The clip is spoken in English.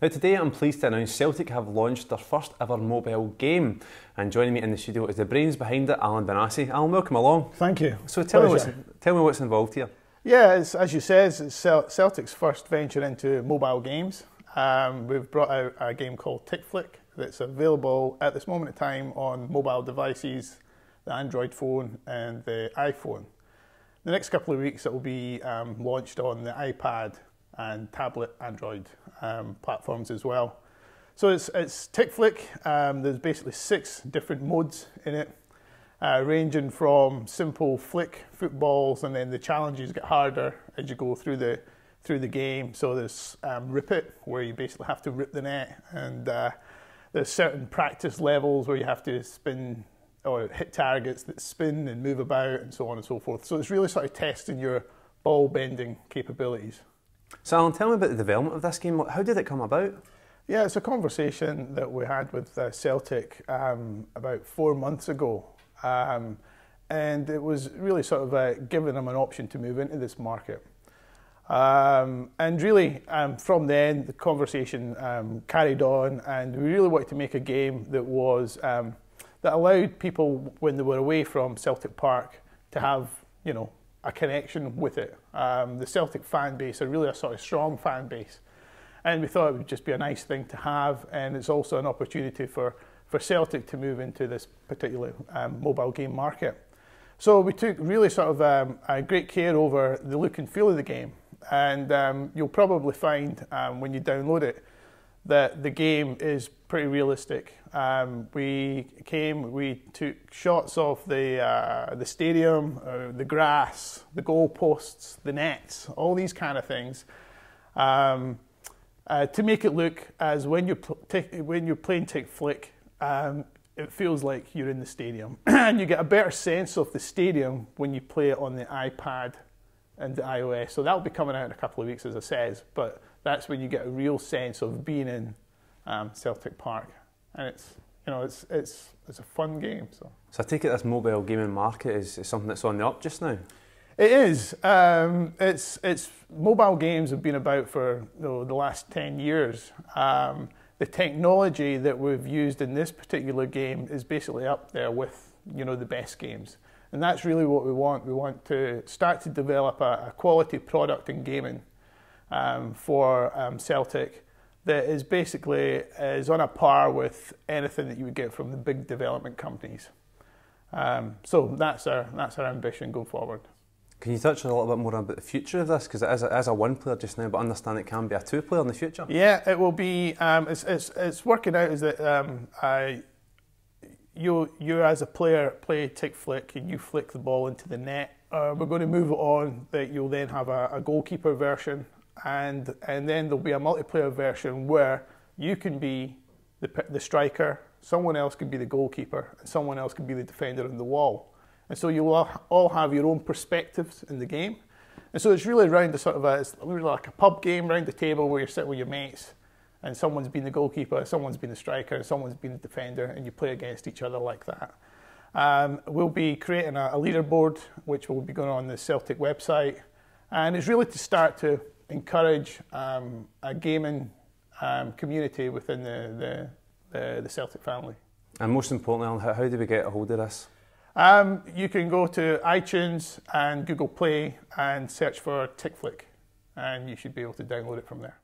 Now today I'm pleased to announce Celtic have launched their first ever mobile game, and joining me in the studio is the brains behind it, Alan Benassi. Alan, welcome along. Thank you. So tell me what's involved here. Yeah, as you said, it's Celtic's first venture into mobile games. We've brought out a game called Tic Flick that's available at this moment in time on mobile devices, the Android phone and the iPhone. The next couple of weeks it will be launched on the iPad and tablet Android platforms as well. So it's Tic Flick. There's basically 6 different modes in it, ranging from simple flick footballs, and then the challenges get harder as you go through the game. So there's Rip It, where you basically have to rip the net, and there's certain practice levels where you have to spin or hit targets that spin and move about and so on and so forth. So it's really sort of testing your ball bending capabilities. So Alan, tell me about the development of this game. How did it come about? Yeah, it's a conversation that we had with Celtic about 4 months ago. And it was really sort of giving them an option to move into this market. And really, from then, the conversation carried on, and we really wanted to make a game that was that allowed people, when they were away from Celtic Park, to have, you know, a connection with it. The Celtic fan base are really a sort of strong fan base, and we thought it would just be a nice thing to have, and it's also an opportunity for Celtic to move into this particular mobile game market. So we took really sort of a great care over the look and feel of the game, and you'll probably find when you download it that the game is pretty realistic. We took shots of the stadium, the grass, the goalposts, the nets, all these kind of things, to make it look as when you're playing Tic Flick, it feels like you're in the stadium, and you get a better sense of the stadium when you play it on the iPad and the iOS. So that'll be coming out in a couple of weeks, as I said, but that's when you get a real sense of being in Celtic Park, and it's a fun game. So I take it this mobile gaming market is something that's on the up just now. It is. It's mobile games have been about for the last 10 years. The technology that we've used in this particular game is basically up there with the best games, and that's really what we want. We want to start to develop a quality product in gaming for Celtic that is basically on a par with anything that you would get from the big development companies. So that's our ambition going forward. Can you touch a little bit more about the future of this? Because it is a one-player just now, but I understand it can be a 2-player in the future. Yeah, it will be. It's working out is that you as a player play Tic Flick and you flick the ball into the net. We're going to move it on that you'll then have a goalkeeper version, and then there'll be a multiplayer version where you can be the striker, someone else can be the goalkeeper, and someone else can be the defender on the wall. And so you will all have your own perspectives in the game. And so it's really around the sort of it's really like a pub game around the table where you're sitting with your mates, and someone's been the goalkeeper, someone's been the striker, and someone's been the defender, and you play against each other like that. We'll be creating a leaderboard, which will be going on the Celtic website, and it's really to start to encourage a gaming community within the Celtic family. And most importantly, Alan, how do we get a hold of this? You can go to iTunes and Google Play and search for Tic Flick, and you should be able to download it from there.